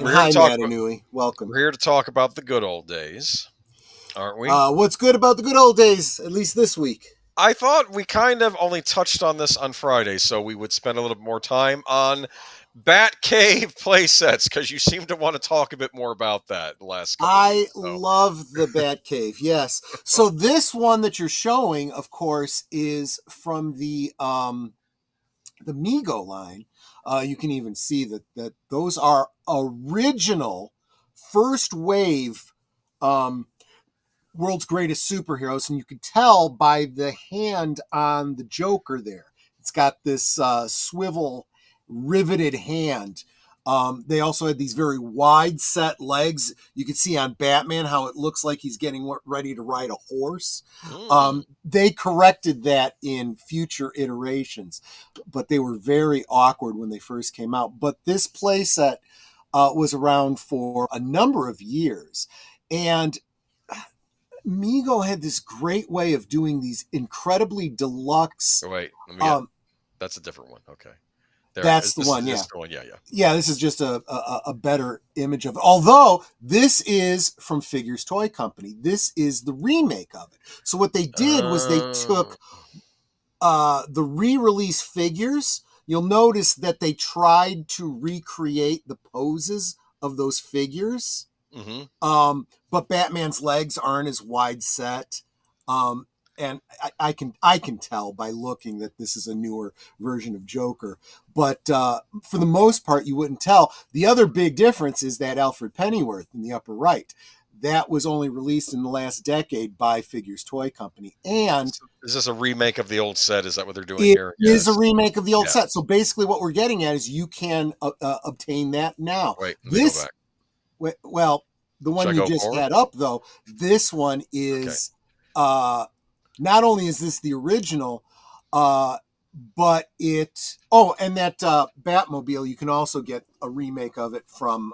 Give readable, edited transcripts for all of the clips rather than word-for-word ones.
And hi, Matanui. Welcome. We're here to talk about the good old days, aren't we? What's good about the good old days, at least this week? I thought we kind of only touched on this on Friday, so we would spend a little bit more time on Batcave playsets, because you seem to want to talk a bit more about that the last couple of weeks, so. Love the Batcave, yes. So this one that you're showing, of course, is from the Mego line. You can even see that those are original first wave world's greatest superheroes, and you can tell by the hand on the Joker there. It's got this swivel riveted hand. They also had these very wide set legs. You can see on Batman how it looks like he's getting ready to ride a horse. They corrected that in future iterations, but they were very awkward when they first came out. But this playset was around for a number of years, and Mego had this great way of doing these incredibly deluxe. Oh, wait, that's a different one. Okay. That's the one, yeah. Yeah. Yeah, this is just a better image of it. Although this is from Figures Toy Company. This is the remake of it. So what they did was they took the re-release figures. You'll notice that they tried to recreate the poses of those figures. Mm-hmm. But Batman's legs aren't as wide set. And I can tell by looking that this is a newer version of Joker. But for the most part, you wouldn't tell. The other big difference is that Alfred Pennyworth in the upper right. That was only released in the last decade by Figures Toy Company. And is this a remake of the old set? Is that what they're doing here? It is a remake of the old set. So basically what we're getting at is you can obtain that now. Wait, let me go back. Well, the one you just had up, though, this one is... Okay. Not only is this the original, but it... Oh, and that Batmobile, you can also get a remake of it from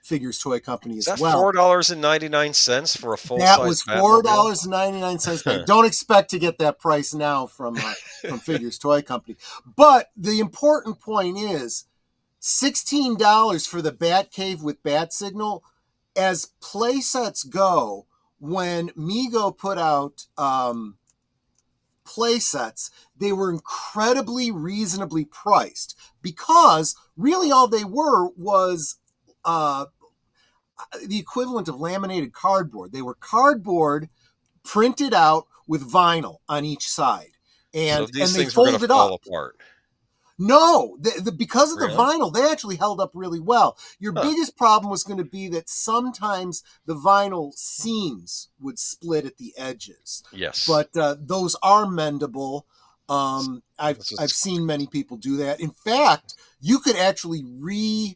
Figures Toy Company as well. Is that $4.99 for a full-size That was $4.99. Don't expect to get that price now from Figures Toy Company. But the important point is $16 for the Batcave with Bat Signal. As playsets go, when Mego put out playsets, they were incredibly reasonably priced because really all they were was the equivalent of laminated cardboard. They were cardboard printed out with vinyl on each side, and so these they things folded were fall up. Apart. No, because of the vinyl, they actually held up really well. Your biggest problem was going to be that sometimes the vinyl seams would split at the edges. Yes. But those are mendable. I've seen many people do that. In fact, you could actually redo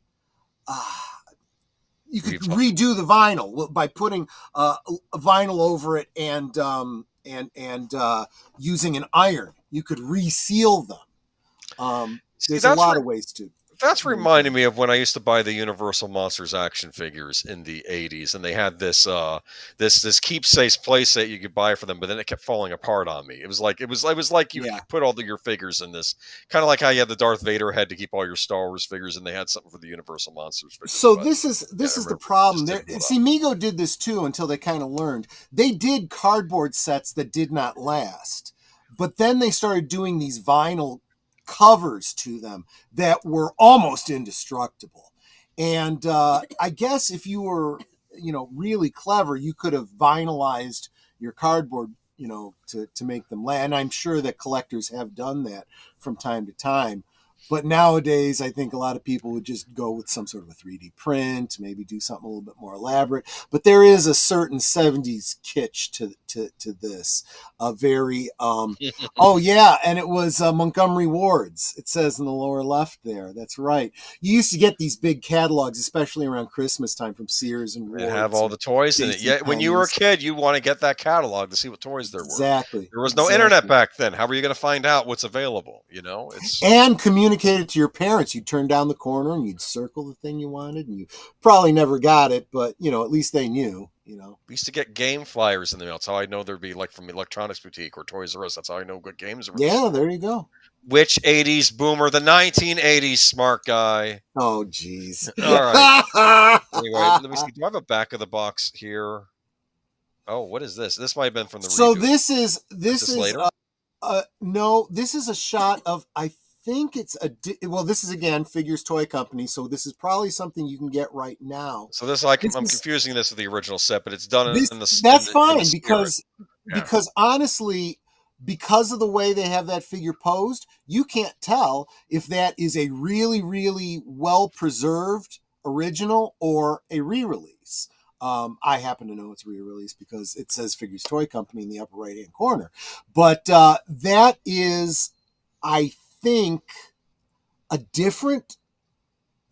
the vinyl by putting a vinyl over it and using an iron. You could reseal them. There's a lot of ways to. That's reminding me of when I used to buy the Universal Monsters action figures in the 80s, and they had this this keepsake playset you could buy for them, but then it kept falling apart on me. It was like you could put all your figures in this, kind of like how you had the Darth Vader head to keep all your Star Wars figures, and they had something for the Universal Monsters figures. So this is the problem. See, Mego did this too until they kind of learned. They did cardboard sets that did not last, but then they started doing these vinyl covers to them that were almost indestructible. And I guess if you were, really clever, you could have vinylized your cardboard, to make them last. And I'm sure that collectors have done that from time to time. But nowadays, I think a lot of people would just go with some sort of a 3D print, maybe do something a little bit more elaborate. But there is a certain 70s kitsch to this. A very, and it was Montgomery Ward's. It says in the lower left there. That's right. You used to get these big catalogs, especially around Christmas time from Sears and Ward's. And have all the toys in it. Yeah, when you were a kid, you want to get that catalog to see what toys there were. Exactly. There was no internet back then. How were you going to find out what's available? And communicate communicate it to your parents. You'd turn down the corner and you'd circle the thing you wanted, and you probably never got it, but at least they knew. We used to get game flyers in the mail. That's how I know there'd be like from Electronics Boutique or Toys R Us. That's how I know good games were. Yeah, there you go. Which 80s boomer? The 1980s smart guy. Oh, jeez. All right. Anyway, let me see. Do I have a back of the box here? Oh, what is this? This might have been from the So redo. this is later? No, this is a shot of, I think it's this is again Figures Toy Company, so this is probably something you can get right now. So I'm confusing this with the original set, but it's done in the. That's fine because honestly, because of the way they have that figure posed, you can't tell if that is a really, really well preserved original or a re-release. I happen to know it's re-release because it says Figures Toy Company in the upper right-hand corner. But that is, I think, a different...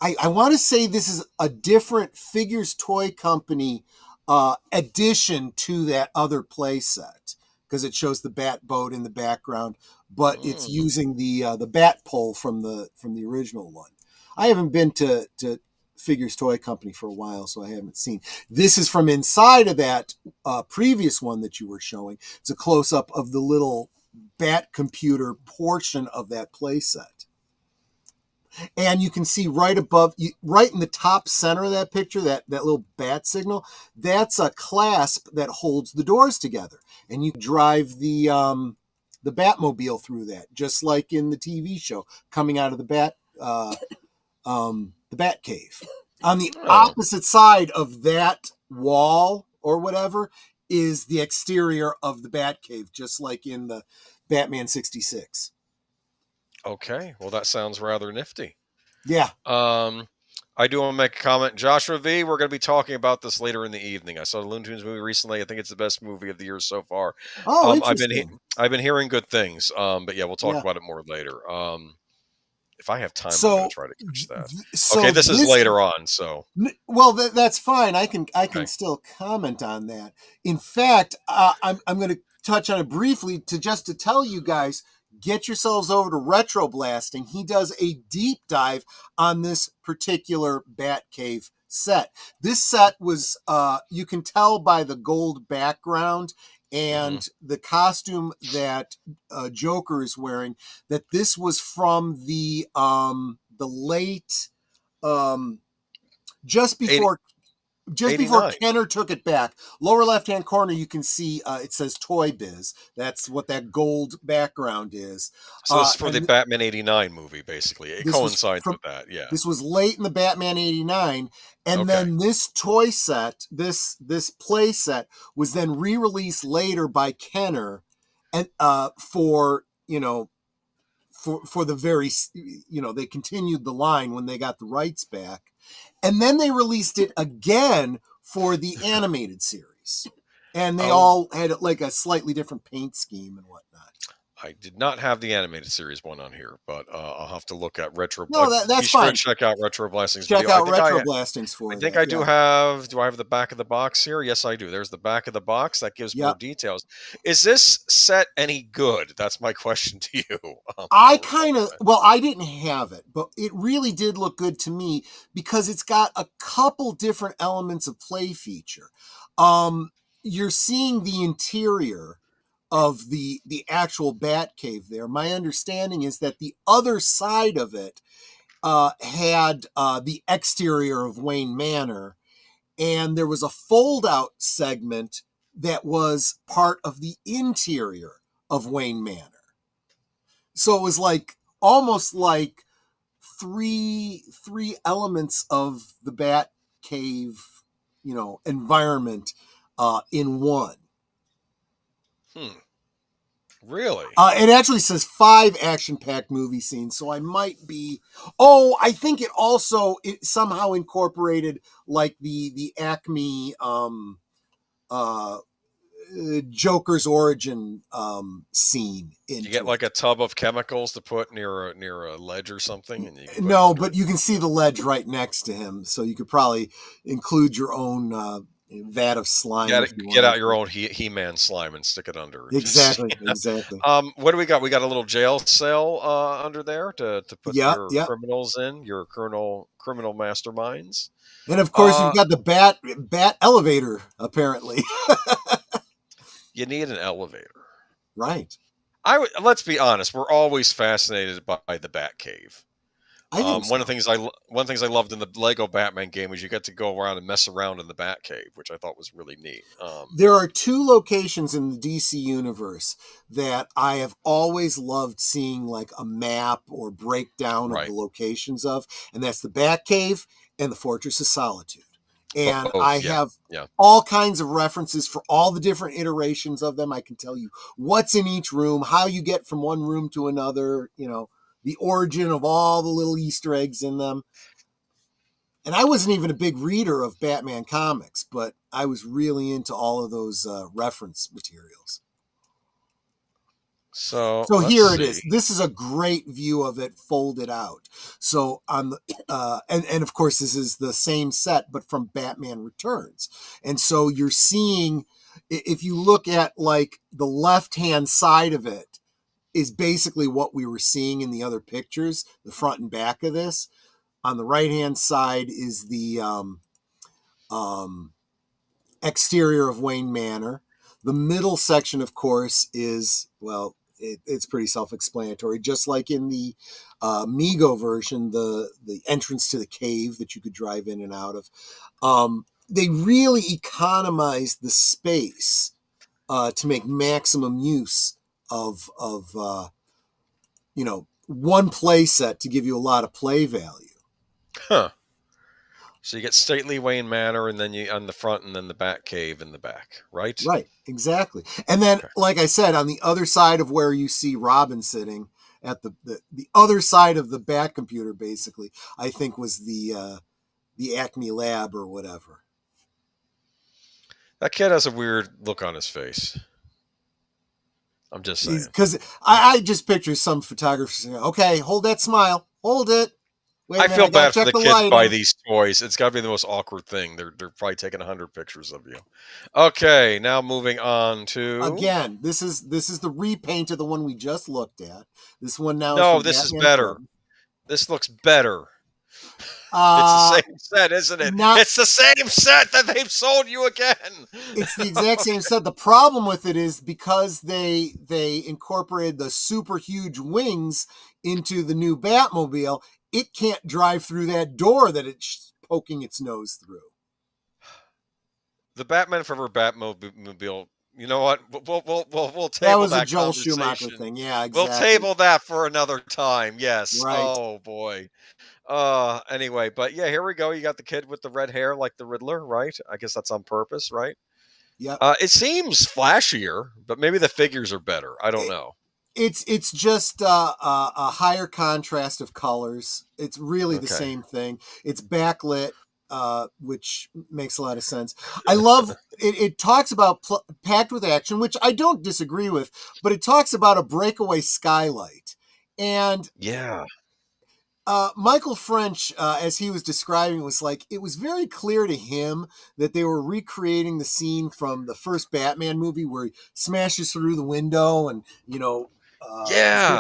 I want to say this is a different Figures Toy Company addition to that other playset, because it shows the bat boat in the background, but it's using the bat pole from the original one. I haven't been to Figures Toy Company for a while, so I haven't seen. This is from inside of that previous one that you were showing. It's a close-up of the little bat computer portion of that playset. And you can see right above, right in the top center of that picture, that little bat signal, that's a clasp that holds the doors together. And you drive the Batmobile through that, just like in the TV show, coming out of the Batcave. On the opposite side of that wall or whatever is the exterior of the Batcave, just like in the Batman 66. Okay, well that sounds rather nifty. Yeah. I do want to make a comment. Joshua V, we're going to be talking about this later in the evening. I saw the Looney Tunes movie recently. I think it's the best movie of the year so far. Oh, interesting. I've been hearing good things. But yeah, we'll talk about it more later. If I have time, I'm going to try to catch that. Okay, this is later on, so. Well, that's fine. I can still comment on that. In fact, I'm going to touch on it briefly to tell you guys, get yourselves over to Retro Blasting. He does a deep dive on this particular Batcave set. This set was, you can tell by the gold background and the costume that Joker is wearing, that this was from the late, just before Kenner took it back. Lower left-hand corner, you can see it says Toy Biz. That's what that gold background is. So this is for the Batman 89 movie, basically. It coincides with that, yeah. This was late in the Batman 89. And then this toy set, this play set, was then re-released later by Kenner and for the very, they continued the line when they got the rights back. And then they released it again for the animated series. And they all had like a slightly different paint scheme and whatnot. I did not have the animated series one on here, but I'll have to look at Retro. No, that's fine. Check out Retro Blasting's video. Check out Retro Blasting's for I think I do have. Do I have the back of the box here? Yes, I do. There's the back of the box. That gives more details. Is this set any good? That's my question to you. I didn't have it, but it really did look good to me because it's got a couple different elements of play feature. You're seeing the interior of the actual Batcave there. My understanding is that the other side of it had the exterior of Wayne Manor, and there was a fold-out segment that was part of the interior of Wayne Manor. So it was like almost like three elements of the Batcave, environment in one. Really? It actually says 5 action-packed movie scenes, so I might be... Oh, I think it also somehow incorporated like the Acme Joker's origin scene. You get like a tub of chemicals to put near a ledge or something? And no, but you can see the ledge right next to him, so you could probably include your own vat of slime. Get out your own He-Man slime and stick it under. Exactly, exactly. What do we got? We got a little jail cell under there to put your criminals in, your criminal masterminds. And of course, you've got the bat elevator. Apparently, you need an elevator, right? Let's be honest. We're always fascinated by the Batcave. One of the things I loved in the Lego Batman game was you got to go around and mess around in the Batcave, which I thought was really neat. There are 2 locations in the DC universe that I have always loved seeing, like a map or breakdown of the locations of, and that's the Batcave and the Fortress of Solitude. And I have all kinds of references for all the different iterations of them. I can tell you what's in each room, how you get from one room to another, the origin of all the little Easter eggs in them. And I wasn't even a big reader of Batman comics, but I was really into all of those reference materials. So here it is. This is a great view of it folded out. So on the and of course this is the same set, but from Batman Returns. And so you're seeing, if you look at like the left-hand side of it, is basically what we were seeing in the other pictures, the front and back of this. On the right-hand side is the exterior of Wayne Manor. The middle section, of course, is, well, it's pretty self-explanatory. Just like in the Mego version, the entrance to the cave that you could drive in and out of. They really economized the space to make maximum use of one play set to give you a lot of play value. Huh. So you get stately Wayne Manor, and then you on the front, and then the Batcave in the back, right? Right, exactly. And then, like I said, on the other side of where you see Robin sitting at the other side of the Bat computer, basically, I think was the Acme Lab or whatever. That kid has a weird look on his face. I'm just saying. Because I just picture some photographers saying, okay, hold that smile. Hold it. Wait I feel bad for the kids buy these toys. It's got to be the most awkward thing. They're probably taking 100 pictures of you. Okay, now moving on to... Again, this is the repaint of the one we just looked at. This one now No, this is better. This looks better. It's the same set, isn't it? It's the same set that they've sold you again. It's the exact same set. The problem with it is because they incorporated the super huge wings into the new Batmobile, it can't drive through that door that it's poking its nose through. The Batman Forever Batmobile. You know what? We'll table that was a Joel Schumacher thing. Yeah, exactly. We'll table that for another time. Yes. Right. Oh boy. Anyway, but yeah, here we go. You got the kid with the red hair like the Riddler, right? I guess that's on purpose, right? Yeah. It seems flashier, but maybe the figures are better. I don't know. It's just a higher contrast of colors. It's really the same thing. It's backlit, which makes a lot of sense. I love it. It talks about packed with action, which I don't disagree with, but it talks about a breakaway skylight. And yeah. Michael French, as he was describing, was like, it was very clear to him that they were recreating the scene from the first Batman movie where he smashes through the window and,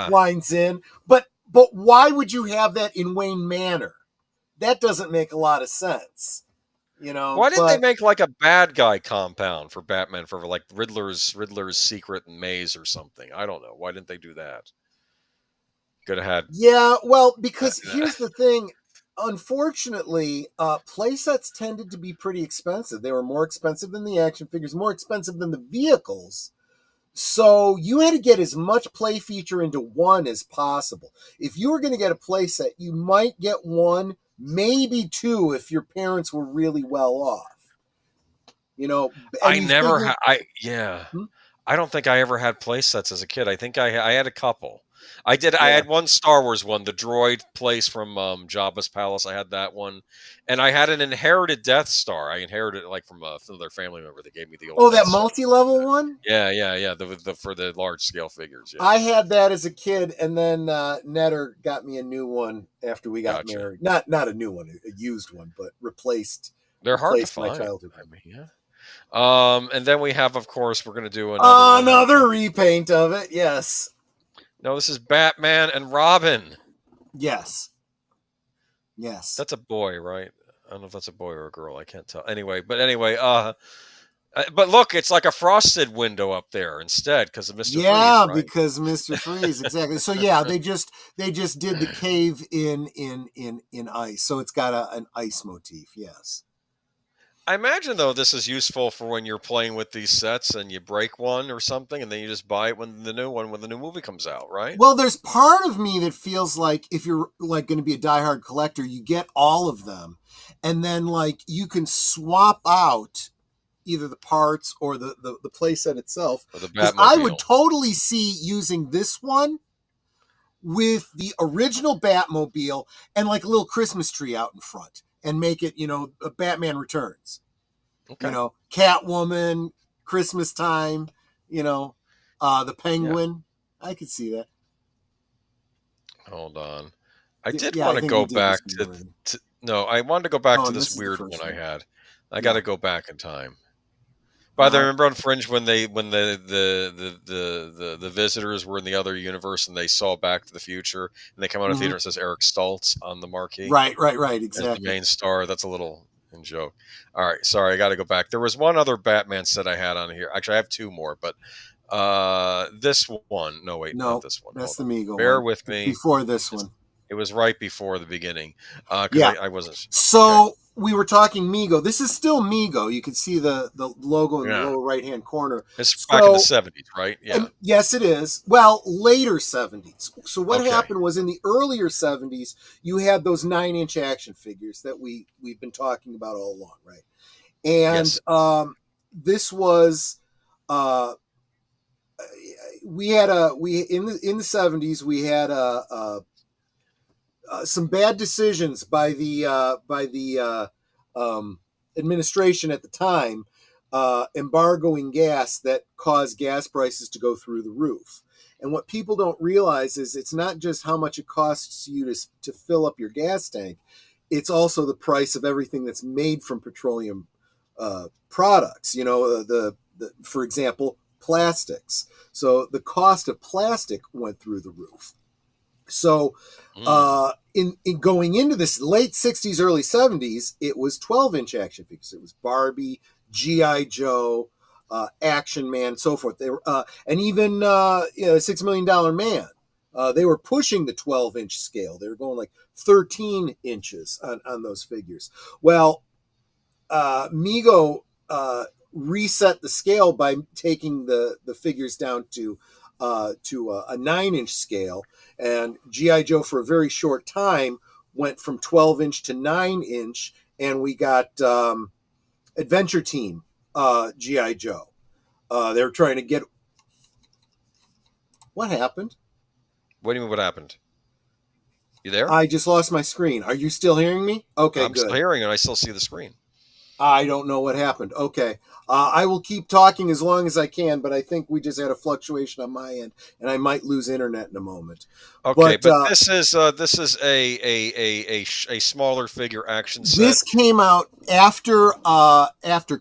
blinds in. But why would you have that in Wayne Manor? That doesn't make a lot of sense. Why didn't they make like a bad guy compound for Batman for like Riddler's secret maze or something? I don't know. Why didn't they do that? Could have had. Yeah, well, because here's the thing. Unfortunately, playsets tended to be pretty expensive. They were more expensive than the action figures, more expensive than the vehicles. So you had to get as much play feature into one as possible. If you were going to get a playset, you might get one, maybe two, if your parents were really well off. I don't think I ever had playsets as a kid. I think I had a couple. I did. Yeah. I had one Star Wars one, the droid place from Jabba's palace. I had that one, and I had an inherited Death Star. I inherited it like from another family member. They gave me the old. Oh, that multi-level one. Yeah. The for the large scale figures. Yeah. I had that as a kid, and then Netter got me a new one after we got married. Not a new one, a used one, but replaced. They're hard to find. My childhood. I mean, yeah. And then we have, of course, we're going to do another Another repaint of it. Yes. No, this is Batman and Robin. Yes. Yes. That's a boy, right? I don't know if that's a boy or a girl. I can't tell. Anyway, but look, it's like a frosted window up there instead because of Mr. Freeze, right? Because Mr. Freeze, exactly. So yeah, they just did the cave in ice, so it's got an ice motif. Yes. I imagine though this is useful for when you're playing with these sets and you break one or something, and then you just buy it when the new movie comes out, right? Well, there's part of me that feels like if you're like going to be a diehard collector, you get all of them, and then like you can swap out either the parts or the playset itself. Because I would totally see using this one with the original Batmobile and like a little Christmas tree out in front and make it, a Batman Returns. Okay. Catwoman, Christmas time, the Penguin. Yeah. I could see that. Hold on. I did want to go back to no, I wanted to go back to this weird one I had. I got to go back in time. But I remember on Fringe when the visitors were in the other universe and they saw Back to the Future and they come out of theater and it says Eric Stoltz on the marquee. Right, exactly. As the main star. That's a little in joke. All right, sorry, I got to go back. There was one other Batman set I had on here. Actually, I have two more, but this one. No, wait, not this one. That's the Mego. Bear with me. Before this one. It was right before the beginning. I wasn't. So. Okay. We were talking Mego. This is still Mego. You can see the logo in the lower right-hand corner. It's back in the 70s, right? Yeah. Yes, it is. Well, later 70s. So what happened was in the earlier 70s, you had those 9-inch action figures that we've been talking about all along, right? And this was in the 70s we had some bad decisions by the administration at the time, embargoing gas that caused gas prices to go through the roof. And what people don't realize is it's not just how much it costs you to fill up your gas tank. It's also the price of everything that's made from petroleum products. For example, plastics. So the cost of plastic went through the roof. So in going into this late 60s, early 70s, it was 12-inch action figures. It was Barbie, G.I. Joe, Action Man, so forth. They were, and even $6 Million Man. They were pushing the 12-inch scale. They were going like 13 inches on those figures. Well, Mego reset the scale by taking the figures down to a 9-inch scale, and G.I. Joe for a very short time went from 12-inch to 9-inch, and we got Adventure Team G.I. Joe. They were trying to get... What happened? What do you mean what happened? You there? I just lost my screen. Are you still hearing me? Okay, I'm still hearing and I still see the screen. I don't know what happened. Okay. I will keep talking as long as I can, but I think we just had a fluctuation on my end, and I might lose internet in a moment. Okay, but this is a smaller figure action set. This came out after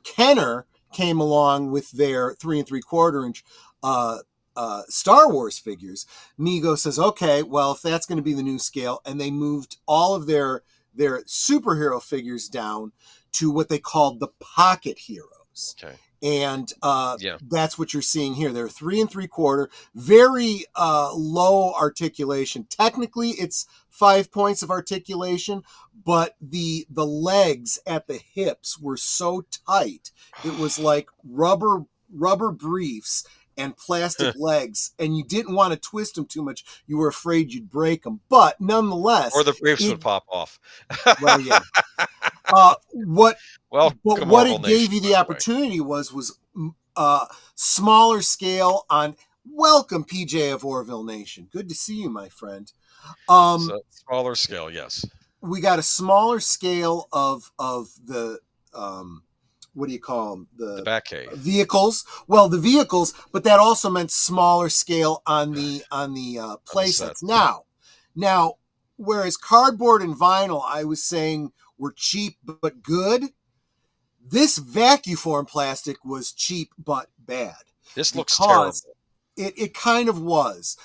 Kenner came along with their 3 3/4 inch Star Wars figures. Mego says, okay, well, if that's going to be the new scale, and they moved all of their superhero figures down to what they called the pocket heroes. Okay. And that's what you're seeing here. They're 3 3/4, very low articulation. Technically, it's 5 points of articulation, but the legs at the hips were so tight. It was like rubber briefs and plastic legs, and you didn't want to twist them too much. You were afraid you'd break them, but nonetheless, or the briefs would pop off. Well, yeah. What it gave you the opportunity was smaller scale on. Welcome, PJ of Orville Nation. Good to see you, my friend. So smaller scale, yes. We got a smaller scale of the what do you call them? The Batcave vehicles. Well, the vehicles, but that also meant smaller scale on the playsets. Now, whereas cardboard and vinyl, I was saying were cheap but good. This vacuform plastic was cheap but bad. This looks terrible. It kind of was.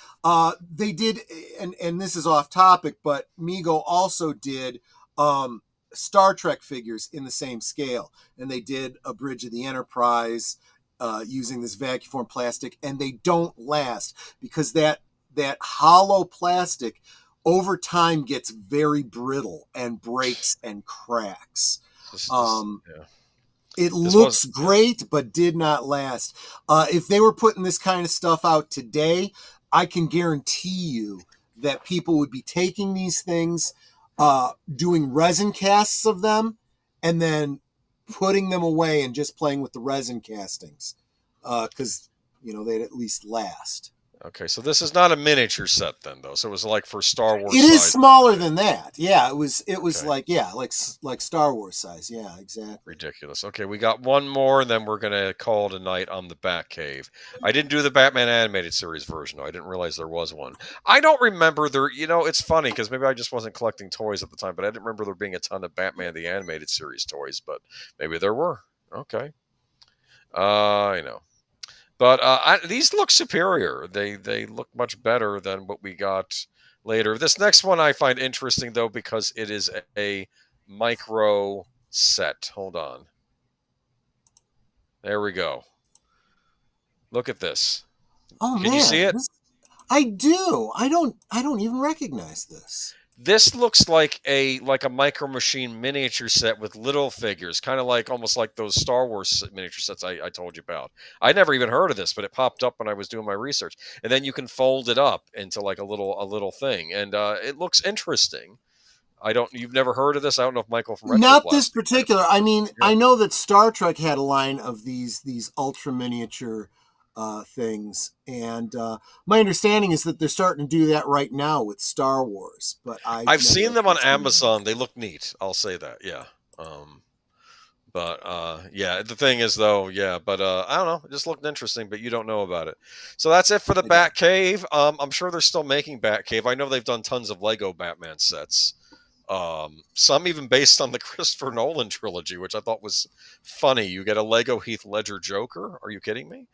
They did, and this is off topic, but Mego also did Star Trek figures in the same scale, and they did a Bridge of the Enterprise using this vacuform plastic, and they don't last because that hollow plastic over time gets very brittle and breaks and cracks. It looks great, but did not last. If they were putting this kind of stuff out today, I can guarantee you that people would be taking these things, doing resin casts of them, and then putting them away and just playing with the resin castings, because they'd at least last. Okay, so this is not a miniature set then, though. So it was like for Star Wars. It is smaller than that. Yeah, it was okay. like Star Wars size. Yeah, exactly. Ridiculous. Okay, we got one more, and then we're gonna call it a night on the Batcave. I didn't do the Batman animated series version, though. I didn't realize there was one. I don't remember there. It's funny because maybe I just wasn't collecting toys at the time, but I didn't remember there being a ton of Batman the animated series toys. But maybe there were. Okay. But these look superior. They look much better than what we got later. This next one I find interesting, though, because it is a micro set. Hold on. There we go. Look at this. Oh, man. Can you see it? I do. I don't even recognize this. This looks like a Micro Machine miniature set with little figures, kind of almost like those Star Wars miniature sets I told you about. I never even heard of this, but it popped up when I was doing my research. And then you can fold it up into like a little thing, and it looks interesting. You've never heard of this? I don't know if Michael from Retro Not Blast this particular. I mean, yeah. I know that Star Trek had a line of these ultra miniature things, and my understanding is that they're starting to do that right now with Star Wars. But I've seen them on Amazon. They look neat. I'll say that. Yeah. The thing is though, but I don't know. It just looked interesting, but you don't know about it. So that's it for the Batcave. I'm sure they're still making Batcave. I know they've done tons of Lego Batman sets. Some even based on the Christopher Nolan trilogy, which I thought was funny. You get a Lego Heath Ledger Joker. Are you kidding me?